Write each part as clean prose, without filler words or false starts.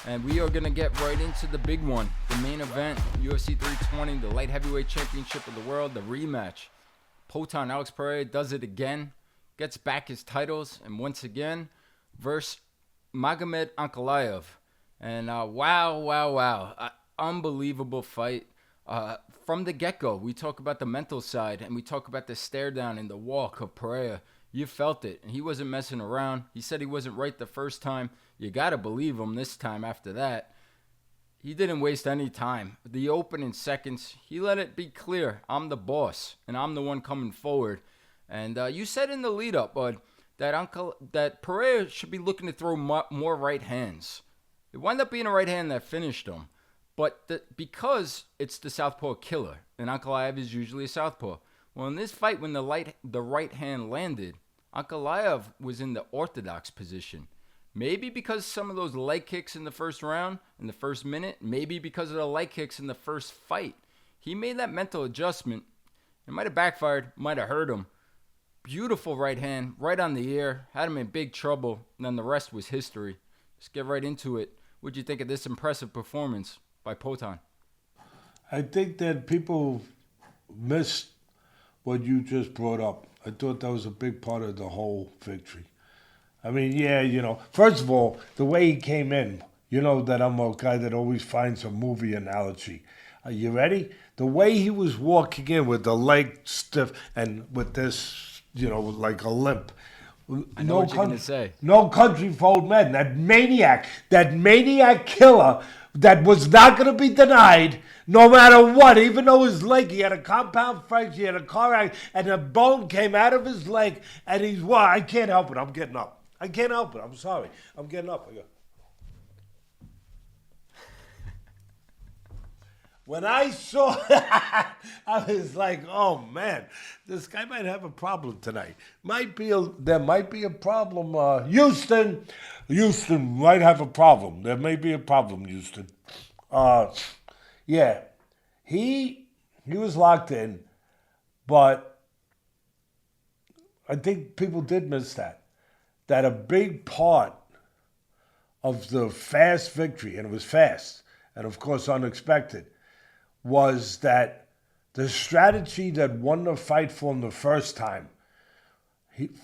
And we are going to get right into the big one, the main event, UFC 320, the light heavyweight championship of the world, the rematch. Poatan Alex Pereira does it again, gets back his titles, and once again, versus Magomed Ankalaev. And wow. Unbelievable fight. From the get-go, we talk about the mental side, and we talk about the stare down and the walk of Pereira. You felt it, and he wasn't messing around. He said he wasn't right the first time. You got to believe him this time after that. He didn't waste any time. The opening seconds, he let it be clear, I'm the boss, and I'm the one coming forward. And you said in the lead-up, bud, that Pereira should be looking to throw more right hands. It wound up being a right hand that finished him. But because it's the southpaw killer, and Ankalaev is usually a southpaw. Well, in this fight, when the right hand landed, Ankalaev was in the orthodox position. Maybe because some of those leg kicks in the first round, in the first minute, maybe because of the leg kicks in the first fight. He made that mental adjustment. It might have backfired, might have hurt him. Beautiful right hand, right on the ear, had him in big trouble, and then the rest was history. Let's get right into it. What'd you think of this impressive performance by Poatan? I think that people missed what you just brought up. I thought that was a big part of the whole victory. I mean, yeah, first of all, the way he came in, you know that I'm a guy that always finds a movie analogy. Are you ready? The way he was walking in with the leg stiff and with this, like a limp. I know what you're going to say. No country for old men. That maniac killer that was not going to be denied no matter what. Even though his leg, he had a compound fracture, he had a car accident, and a bone came out of his leg, and I can't help it. I'm getting up. I can't help it. I'm sorry. I'm getting up. When I saw that, I was like, oh, man, this guy might have a problem tonight. There might be a problem. Houston might have a problem. There may be a problem, Houston. Yeah, he was locked in, but I think people did miss that a big part of the fast victory, and it was fast, and of course unexpected, was that the strategy that won the fight for him the first time,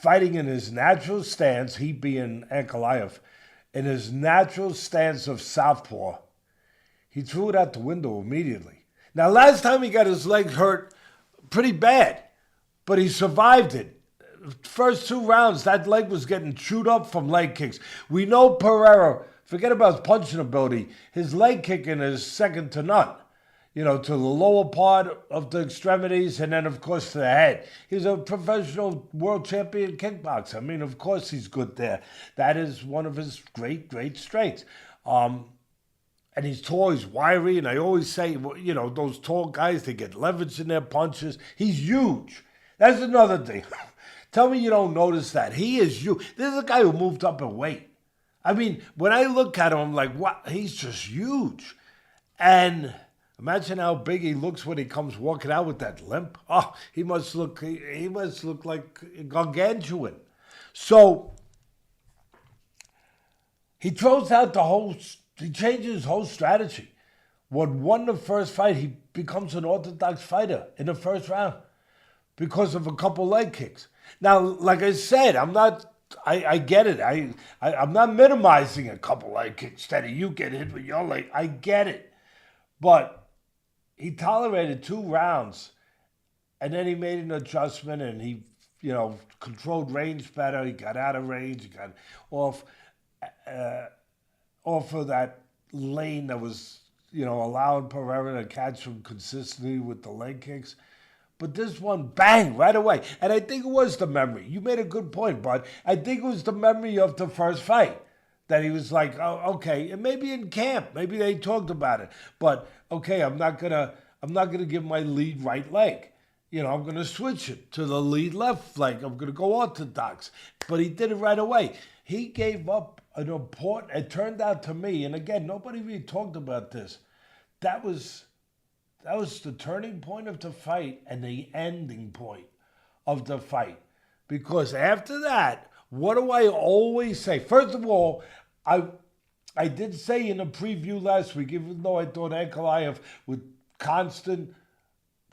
fighting in his natural stance, he being Ankalaev, in his natural stance of southpaw, he threw it out the window immediately. Now, last time he got his leg hurt pretty bad, but he survived it. First 2 rounds, that leg was getting chewed up from leg kicks. We know Pereira, forget about his punching ability, his leg kicking is second to none. To the lower part of the extremities and then, of course, to the head. He's a professional world champion kickboxer. I mean, of course he's good there. That is one of his great strengths. And he's tall, he's wiry, and I always say, those tall guys, they get leverage in their punches. He's huge. That's another thing. Tell me you don't notice that. He is huge. This is a guy who moved up in weight. I mean, when I look at him, I'm like, what? He's just huge. And imagine how big he looks when he comes walking out with that limp. Oh, he must look like gargantuan. So he throws out he changes his whole strategy. What won the first fight, he becomes an orthodox fighter in the first round because of a couple leg kicks. Now, like I said, I get it. I'm not minimizing a couple leg kicks that you get hit with your leg. I get it. But he tolerated 2 rounds, and then he made an adjustment, and he, controlled range better. He got out of range. He got off of that lane that was, allowing Pereira to catch him consistently with the leg kicks. But this one, bang, right away. And I think it was the memory. You made a good point, bud. I think it was the memory of the first fight. That he was like, oh, okay, and maybe in camp, maybe they talked about it. But okay, I'm not gonna give my lead right leg. I'm gonna switch it to the lead left leg. I'm gonna go orthodox. But he did it right away. He gave up an important. It turned out to me, and again, nobody really talked about this. That was the turning point of the fight and the ending point of the fight. Because after that, what do I always say? First of all, I did say in a preview last week, even though I thought Ankalaev with constant,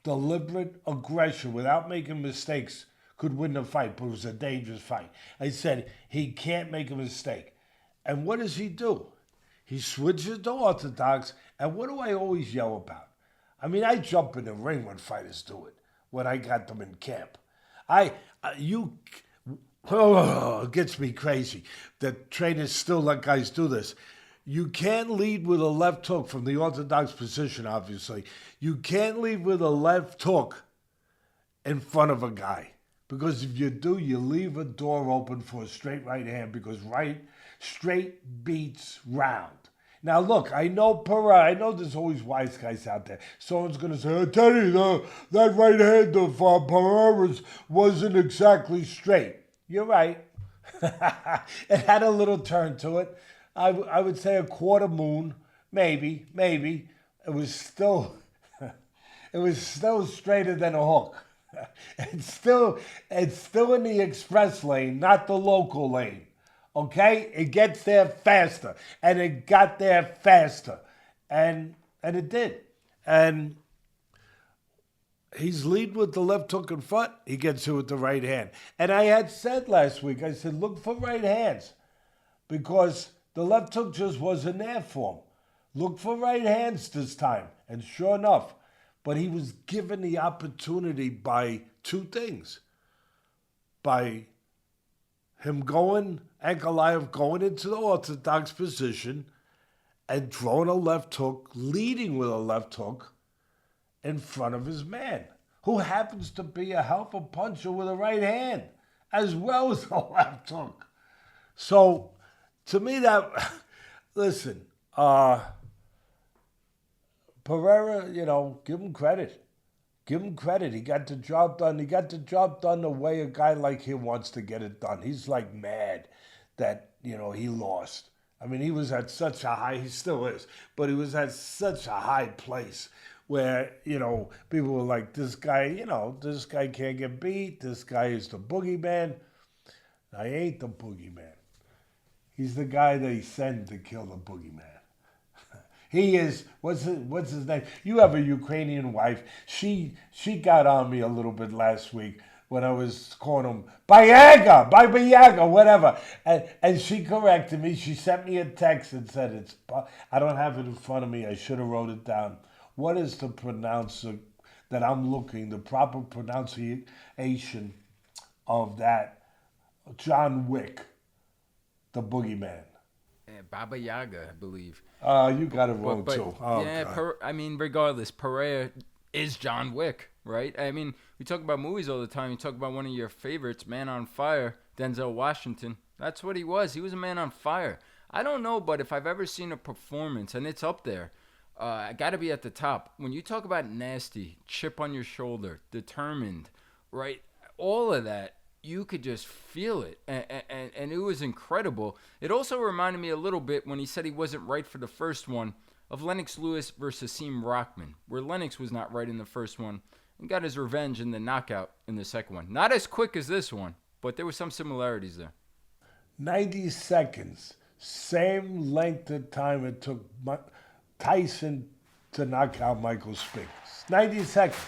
deliberate aggression without making mistakes could win the fight, but it was a dangerous fight. I said he can't make a mistake. And what does he do? He switches to orthodox, and what do I always yell about? I mean, I jump in the ring when fighters do it, when I got them in camp. It gets me crazy that trainers still let guys do this. You can't lead with a left hook from the orthodox position, obviously. You can't lead with a left hook in front of a guy. Because if you do, you leave a door open for a straight right hand because straight beats round. Now, look, I know Pereira. I know there's always wise guys out there. Someone's going to say, oh, Teddy, that right hand of Pereira's wasn't exactly straight. You're right. It had a little turn to it. I would say a quarter moon, maybe. It was still straighter than a hook. It's still in the express lane, not the local lane. Okay? It gets there faster. And it got there faster. And it did. And he's lead with the left hook in front. He gets it with the right hand. And I had said last week, I said, look for right hands. Because the left hook just wasn't there for him. Look for right hands this time. And sure enough, but he was given the opportunity by two things. By him Ankalaev going into the orthodox position and throwing a left hook, leading with a left hook in front of his man, who happens to be a hell of a puncher with a right hand, as well as a left hook. So, to me, listen, Pereira, give him credit. Give him credit. He got the job done. He got the job done the way a guy like him wants to get it done. He's like mad that, he lost. I mean, he was at such a high, he still is, but he was at such a high place where, people were like, this guy can't get beat. This guy is the boogeyman. I ain't the boogeyman. He's the guy they send to kill the boogeyman. He is, what's his name? You have a Ukrainian wife. She got on me a little bit last week when I was calling him Bayaga, whatever. And she corrected me. She sent me a text and said, I don't have it in front of me. I should have wrote it down. What is the that I'm looking, the proper pronunciation of that John Wick, the boogeyman? Baba Yaga, I believe. You got it wrong, too. Oh, yeah, regardless, Pereira is John Wick, right? I mean, we talk about movies all the time. You talk about one of your favorites, Man on Fire, Denzel Washington. That's what he was. He was a man on fire. I don't know, but if I've ever seen a performance, and it's up there, I got to be at the top. When you talk about nasty, chip on your shoulder, determined, right? All of that. You could just feel it, and it was incredible. It also reminded me a little bit when he said he wasn't right for the first one of Lennox Lewis versus Seam Rockman, where Lennox was not right in the first one and got his revenge in the knockout in the second one. Not as quick as this one, but there were some similarities there. 90 seconds, same length of time it took Tyson to knock out Michael Spinks. 90 seconds.